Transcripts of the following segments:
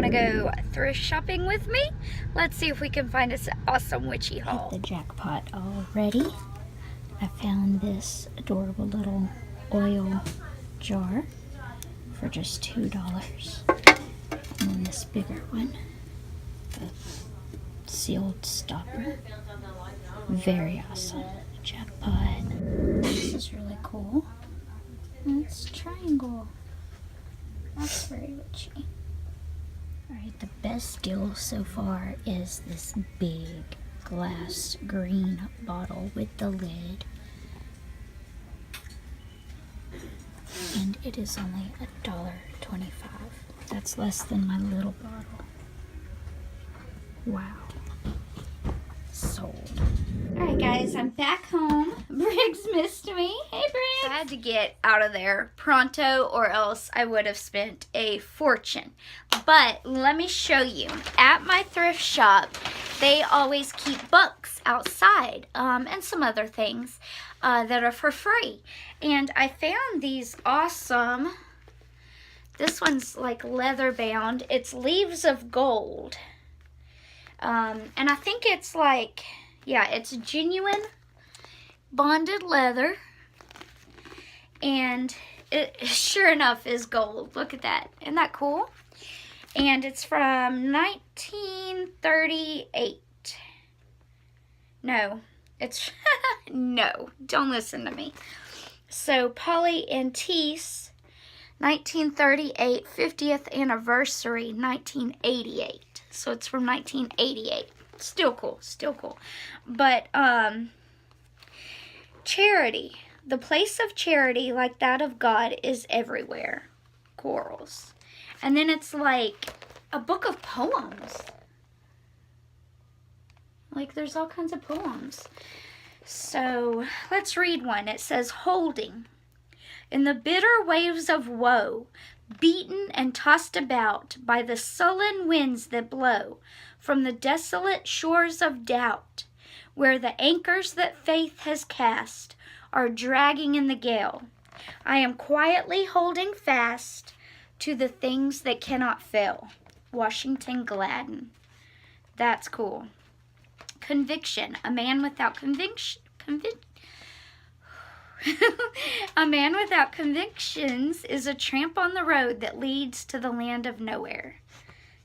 wanna go thrift shopping with me? Let's see if we can find us an awesome witchy haul. Hit the jackpot already. I found this adorable little oil jar for just $2. And then this bigger one, the sealed stopper. Very awesome. Jackpot. This is really cool. And it's a triangle. That's very witchy. Alright, the best deal so far is this big glass green bottle with the lid. And it is only $1.25. That's less than my little bottle. Wow. Sold. Alright guys, I'm back home. Briggs missed me. Hey Briggs! I had to get out of there pronto or else I would have spent a fortune. But let me show you. At my thrift shop, they always keep books outside and some other things that are for free. And I found these awesome, this one's like leather bound. It's Leaves of Gold. And I think it's like, yeah, it's genuine bonded leather. And it sure enough is gold. Look at that. Isn't that cool? And it's from 1938. No, it's, no, don't listen to me. So, Polly and Tease, 1938, 50th anniversary, 1988. So it's from 1988. Still cool, still cool. But, charity. The place of charity, like that of God, is everywhere. Corals. And then it's like a book of poems. Like there's all kinds of poems. So let's read one. It says, holding. In the bitter waves of woe, beaten and tossed about by the sullen winds that blow from the desolate shores of doubt, where the anchors that faith has cast are dragging in the gale, I am quietly holding fast to the things that cannot fail. Washington Gladden. That's cool. Conviction. A man without conviction. A man without convictions is a tramp on the road that leads to the land of nowhere.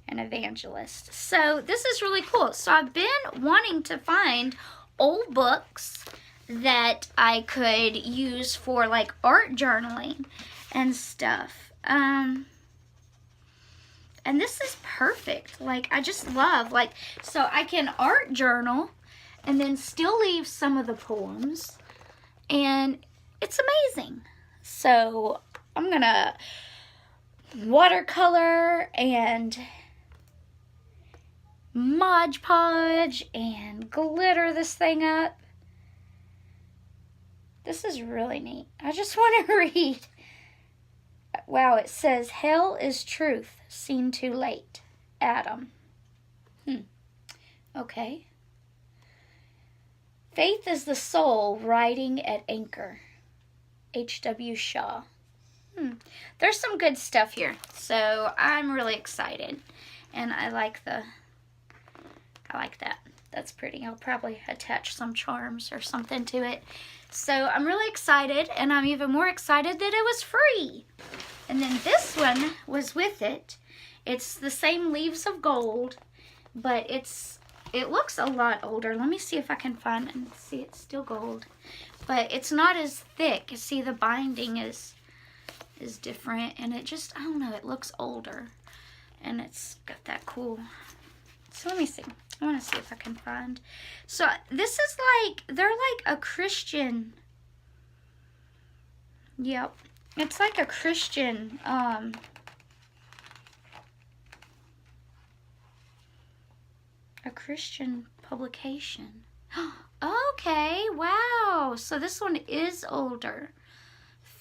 An evangelist. So this is really cool. So I've been wanting to find old books that I could use for like art journaling and stuff. And this is perfect. Like I just love, like, so I can art journal and then still leave some of the poems. And it's amazing. So I'm gonna watercolor and Mod Podge and glitter this thing up. This is really neat. I just want to read. Wow, it says, hell is truth, seen too late. Adam. Okay. Faith is the soul riding at anchor. H.W. Shaw. There's some good stuff here. So I'm really excited. And I like that. That's pretty. I'll probably attach some charms or something to it. So I'm really excited, and I'm even more excited that it was free. And then this one was with it. It's the same Leaves of Gold, but it looks a lot older. Let me see if I can find and see it's still gold. But it's not as thick. See, the binding is different, and it just, I don't know, it looks older. And it's got that cool. So let me see. I want to see if I can find. So this is like, they're like a Christian. Yep. It's like a Christian, a Christian publication. Okay, wow. So this one is older.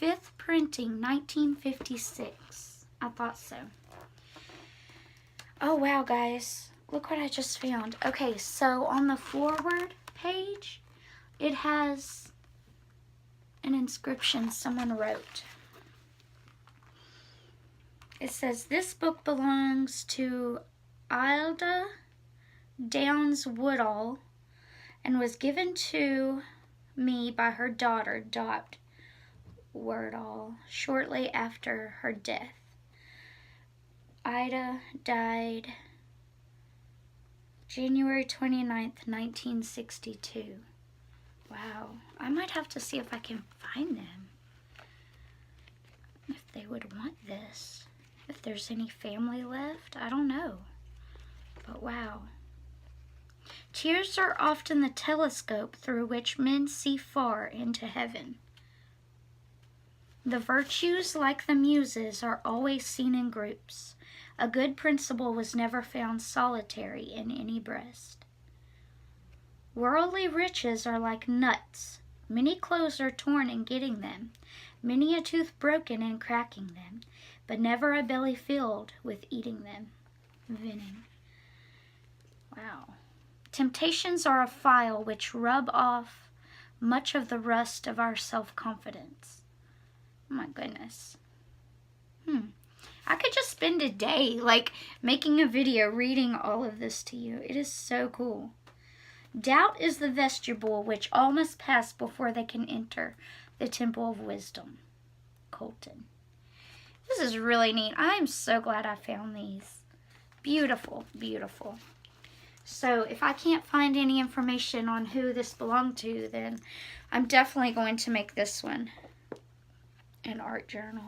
5th printing, 1956. I thought so. Oh, wow, guys. Look what I just found. Okay, so on the forward page, it has an inscription someone wrote. It says, this book belongs to Ilda Downs Woodall and was given to me by her daughter, Dot Woodall, shortly after her death. Ida died January 29th, 1962. Wow. I might have to see if I can find them. If they would want this. If there's any family left, I don't know. But wow. Tears are often the telescope through which men see far into heaven. The virtues, like the muses, are always seen in groups. A good principle was never found solitary in any breast. Worldly riches are like nuts. Many clothes are torn in getting them, many a tooth broken in cracking them, but never a belly filled with eating them. Vinning. Wow. Temptations are a file which rub off much of the rust of our self-confidence. Oh my goodness. I could just spend a day like making a video reading all of this to you. It is so cool. Doubt is the vestibule which all must pass before they can enter the temple of wisdom. Colton. This is really neat. I am so glad I found these. Beautiful, beautiful. So if I can't find any information on who this belonged to, then I'm definitely going to make this one an art journal.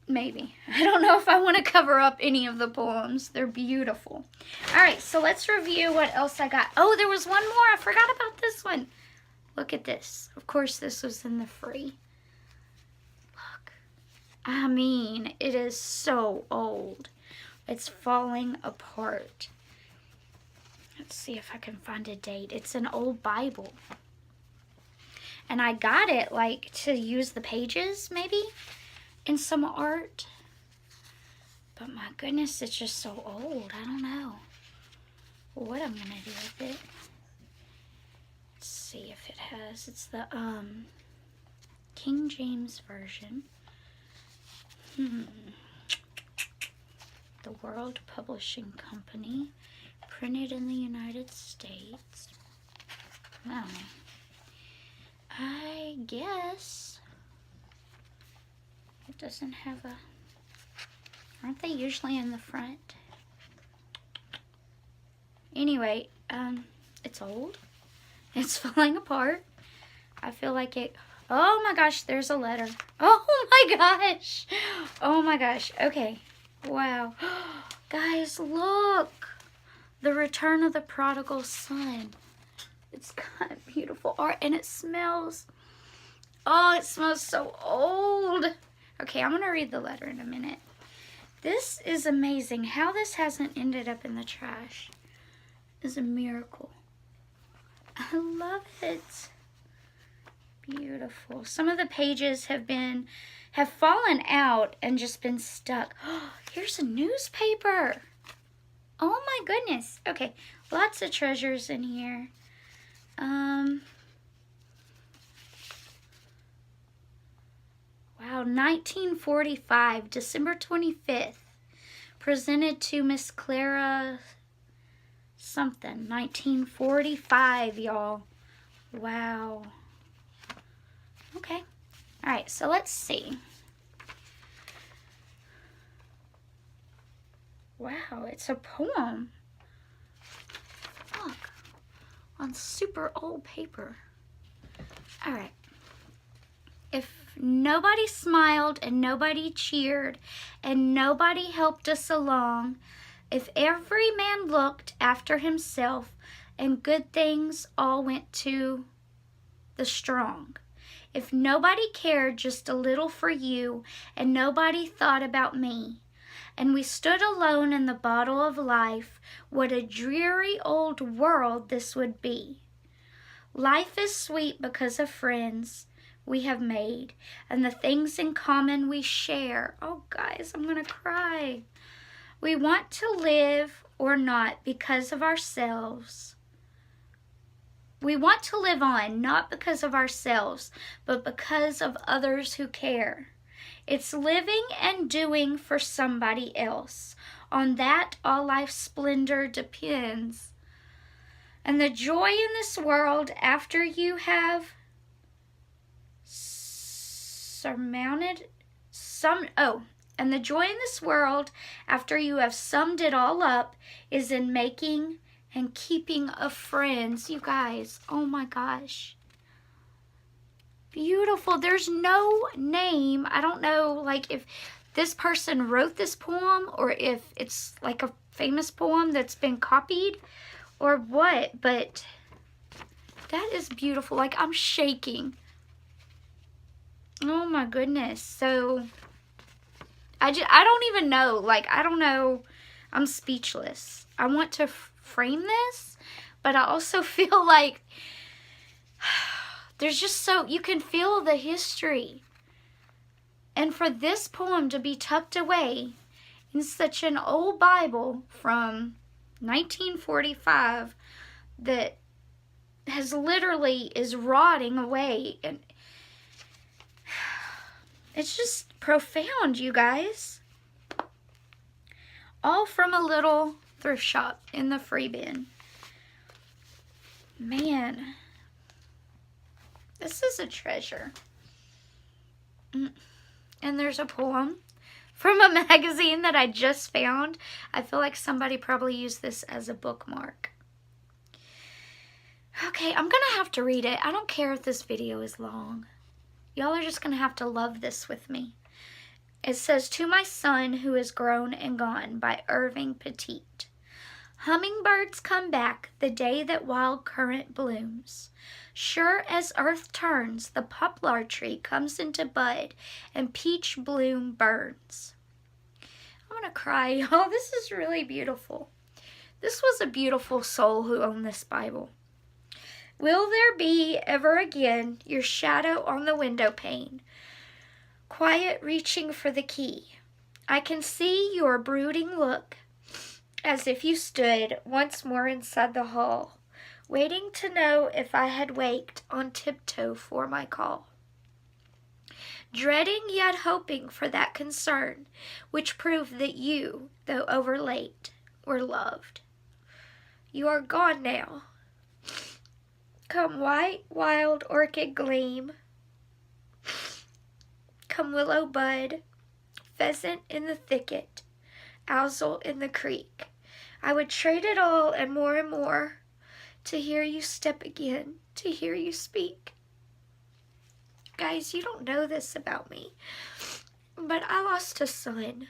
Maybe. I don't know if I want to cover up any of the poems. They're beautiful. Alright, so let's review what else I got. Oh, there was one more. I forgot about this one. Look at this. Of course, this was in the free. Look. I mean, it is so old. It's falling apart. Let's see if I can find a date. It's an old Bible. And I got it, like, to use the pages, maybe, in some art. But my goodness, it's just so old. I don't know what I'm going to do with it. Let's see if it has. It's the King James Version. The World Publishing Company. Printed in the United States. Wow. I guess it doesn't have a... Aren't they usually in the front? Anyway, it's old. It's falling apart. I feel like it... Oh my gosh, there's a letter. Oh my gosh. Oh my gosh. Okay. Wow. Guys, look. The Return of the Prodigal Son. It's got beautiful art and it smells... Oh, it smells so old. Okay, I'm going to read the letter in a minute. This is amazing. How this hasn't ended up in the trash is a miracle. I love it. Beautiful. Some of the pages have fallen out and just been stuck. Oh, here's a newspaper. Oh my goodness. Okay, lots of treasures in here. Wow, 1945, December 25th. Presented to Miss Clara something. 1945, y'all. Wow. Okay. All right, so let's see. Wow, it's a poem. Look, on super old paper. All right. If nobody smiled and nobody cheered and nobody helped us along, if every man looked after himself and good things all went to the strong, if nobody cared just a little for you and nobody thought about me, and we stood alone in the bottle of life, what a dreary old world this would be. Life is sweet because of friends we have made and the things in common we share. Oh, guys, I'm gonna cry. We want to live or not because of ourselves. We want to live on not because of ourselves, but because of others who care. It's living and doing for somebody else. On that, all life's splendor depends. And the joy in this world after you have and the joy in this world after you have summed it all up is in making and keeping of friends. You guys, oh my gosh. Beautiful. There's no name. I don't know, like, if this person wrote this poem or if it's like a famous poem that's been copied or what, but that is beautiful. Like, I'm shaking. Oh my goodness. So I don't even know. Like, I don't know. I'm speechless. I want to frame this, but I also feel like there's just you can feel the history. And for this poem to be tucked away in such an old Bible from 1945 that is rotting away, and it's just profound, you guys. All from a little thrift shop in the free bin. Man, this is a treasure. And there's a poem from a magazine that I just found. I feel like somebody probably used this as a bookmark. Okay, I'm gonna have to read it. I don't care if this video is long. Y'all are just gonna have to love this with me. It says, "To my son who is grown and gone," by Irving Petit. Hummingbirds come back the day that wild currant blooms. Sure as earth turns, the poplar tree comes into bud and peach bloom burns. I'm gonna cry, y'all. This is really beautiful. This was a beautiful soul who owned this Bible. Will there be ever again your shadow on the window pane, quiet reaching for the key? I can see your brooding look, as if you stood once more inside the hall, waiting to know if I had waked on tiptoe for my call. Dreading yet hoping for that concern, which proved that you, though over late, were loved. You are gone now. Come white, wild orchid gleam. Come willow bud, pheasant in the thicket, ousel in the creek. I would trade it all and more to hear you step again, to hear you speak. Guys, you don't know this about me, but I lost a son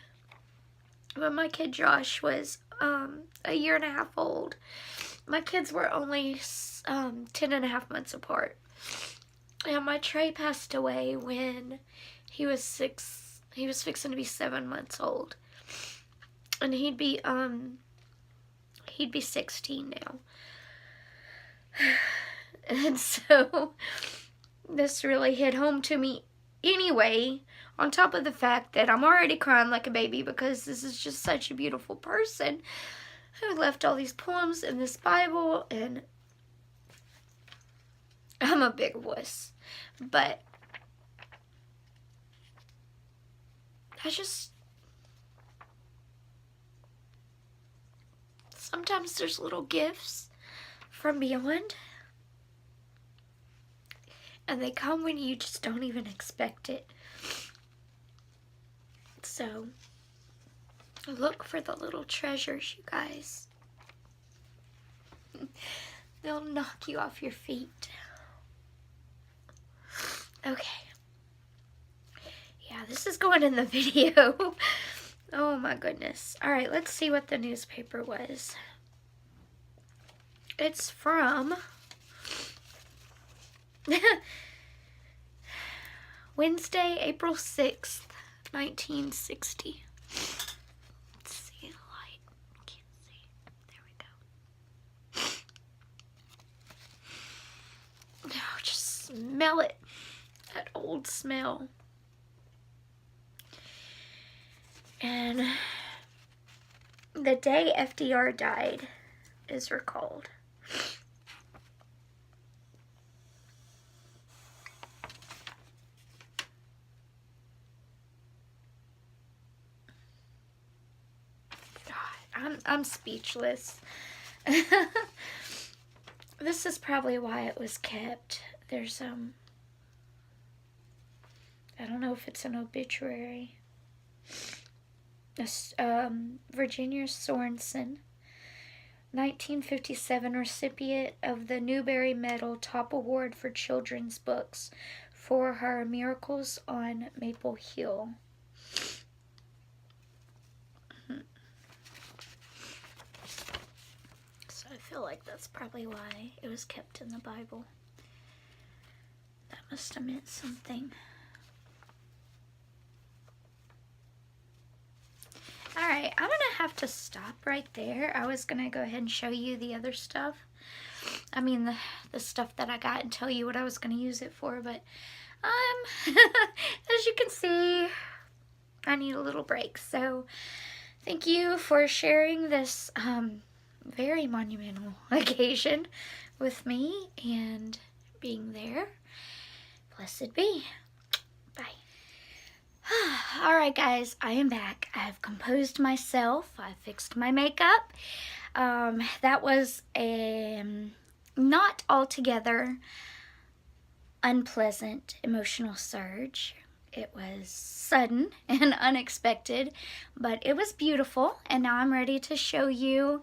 when my kid Josh was a year and a half old. My kids were only 10 and a half months apart. And my Trey passed away when he was 6. He was fixing to be 7 months old. And he'd be 16 now. And so this really hit home to me anyway, on top of the fact that I'm already crying like a baby because this is just such a beautiful person who left all these poems in this Bible, and I'm a big wuss. But sometimes there's little gifts from beyond, and they come when you just don't even expect it. So look for the little treasures, you guys. They'll knock you off your feet. Okay. Yeah, this is going in the video. Oh my goodness. All right, let's see what the newspaper was. It's from Wednesday, April 6th, 1960. Let's see the light. Can't see. There we go. Oh, just smell it. That old smell. And the day FDR died is recalled. I'm speechless. This is probably why it was kept. There's I don't know if it's an obituary. Virginia Sorensen, 1957 recipient of the Newbery Medal Top Award for Children's Books for her Miracles on Maple Hill. So I feel like that's probably why it was kept in the Bible. That must have meant something. Alright, I'm going to have to stop right there. I was going to go ahead and show you the other stuff. I mean, the stuff that I got and tell you what I was going to use it for. But, as you can see, I need a little break. So, thank you for sharing this very monumental occasion with me and being there. Blessed be. Bye. Alright guys, I am back. I've composed myself. I fixed my makeup. That was a not altogether unpleasant emotional surge. It was sudden and unexpected, but it was beautiful, and now I'm ready to show you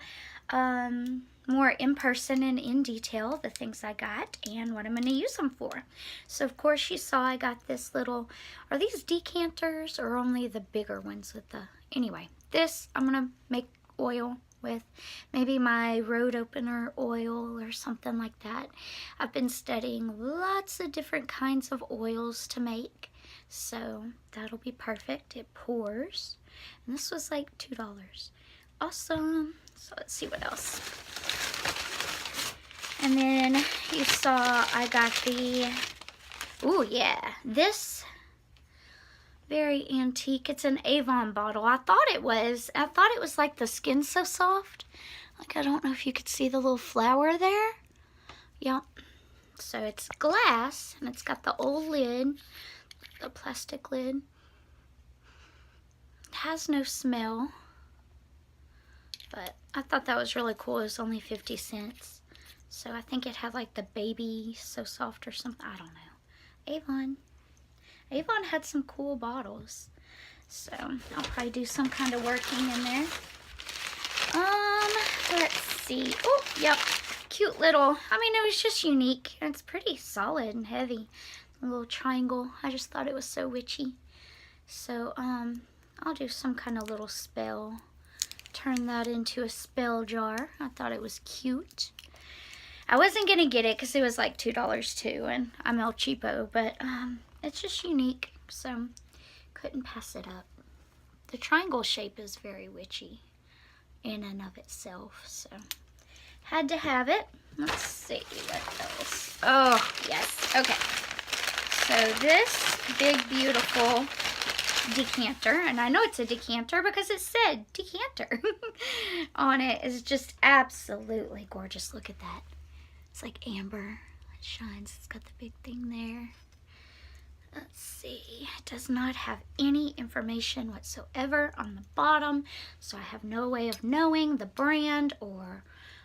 more in person and in detail the things I got and what I'm going to use them for. So of course you saw I got this little, are these decanters or only the bigger ones with the, anyway, this I'm going to make oil with, maybe my road opener oil or something like that. I've been studying lots of different kinds of oils to make, so that'll be perfect. It pours, and this was like $2. Awesome. So let's see what else. And then you saw I got the, ooh yeah, this very antique. It's an Avon bottle. I thought it was like the Skin So Soft. Like, I don't know if you could see the little flower there. Yep. So it's glass, and it's got the old lid, the plastic lid. It has no smell, but I thought that was really cool. It was only 50 cents. So I think it had like the Baby So Soft or something. I don't know. Avon. Avon had some cool bottles. So I'll probably do some kind of working in there. Let's see. Oh, yep. Cute little, I mean, it was just unique. It's pretty solid and heavy. A little triangle. I just thought it was so witchy. So, I'll do some kind of little spell. Turn that into a spell jar. I thought it was cute. I wasn't going to get it because it was like $2 too, and I'm El Cheapo, but it's just unique, so couldn't pass it up. The triangle shape is very witchy in and of itself, so had to have it. Let's see what else. Oh, yes. Okay. So this big, beautiful decanter, and I know it's a decanter because it said decanter on it, is just absolutely gorgeous. Look at that. It's like amber. It shines. It's got the big thing there. Let's see. It does not have any information whatsoever on the bottom, so I have no way of knowing the brand or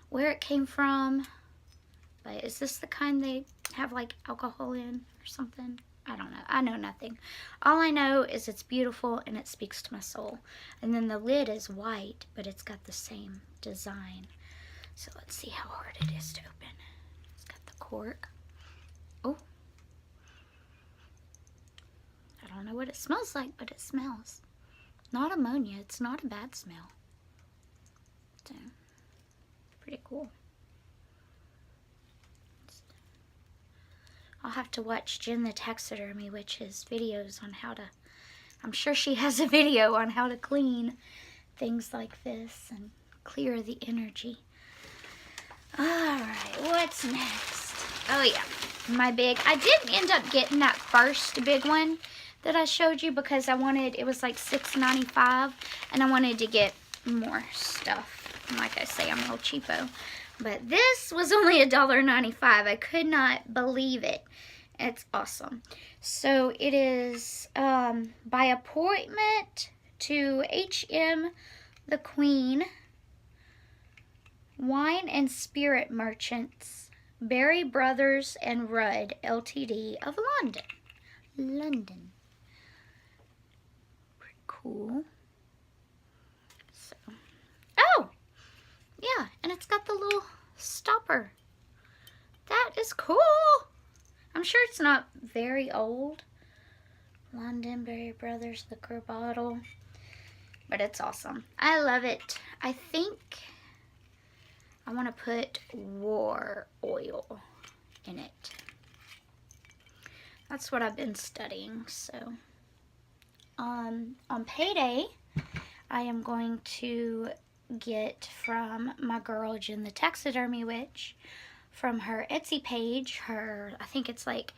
where it came from. But is this the kind they have like alcohol in or something? I don't know. I know nothing. All I know is it's beautiful and it speaks to my soul. And then the lid is white, but it's got the same design. So let's see how hard it is to open. It's got the cork. Oh. I don't know what it smells like, but it smells. Not ammonia. It's not a bad smell. So, pretty cool. I'll have to watch Jen the Taxidermy Witch's videos on how to, I'm sure she has a video on how to clean things like this and clear the energy. Alright, what's next? Oh yeah, my big, I didn't end up getting that first big one that I showed you because I wanted, it was like $6.95 and I wanted to get more stuff. And like I say, I'm real cheapo. But this was only $1.95. I could not believe it. It's awesome. So it is by appointment to H.M. the Queen Wine and Spirit Merchants, Berry Brothers and Rudd, Ltd. of London. London. Pretty cool. So, oh, yeah, and it's got the little stopper. That is cool. I'm sure it's not very old. London Berry Brothers liquor bottle. But it's awesome. I love it. I think I want to put war oil in it. That's what I've been studying. So on payday, I am going to get from my girl Jen the Taxidermy Witch, from her Etsy page, I think it's like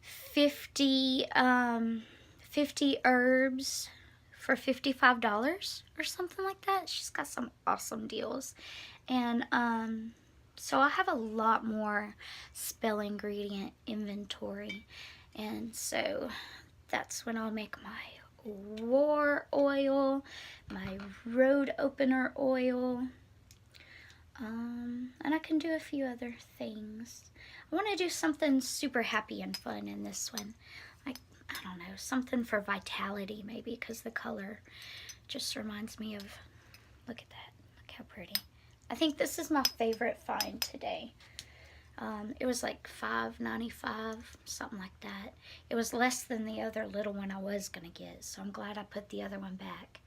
50 herbs for $55 or something like that. She's got some awesome deals. And so I have a lot more spell ingredient inventory. And so that's when I'll make my war oil, my road opener oil. And I can do a few other things. I want to do something super happy and fun in this one. Like, I don't know, something for vitality maybe, because the color just reminds me of, look at that, look how pretty. I think this is my favorite find today. It was like $5.95, something like that. It was less than the other little one I was going to get, so I'm glad I put the other one back.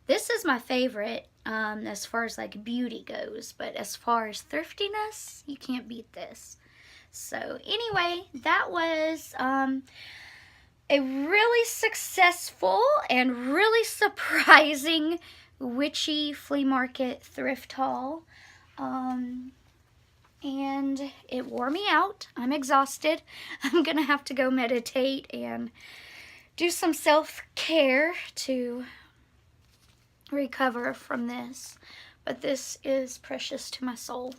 This is my favorite as far as like beauty goes, but as far as thriftiness, you can't beat this. So anyway, that was a really successful and really surprising witchy flea market thrift haul. And it wore me out. I'm exhausted. I'm gonna have to go meditate and do some self-care to recover from this, but this is precious to my soul.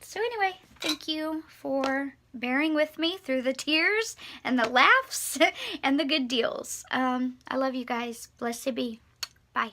So anyway, thank you for bearing with me through the tears and the laughs and the good deals. I love you guys. Blessed be. Bye.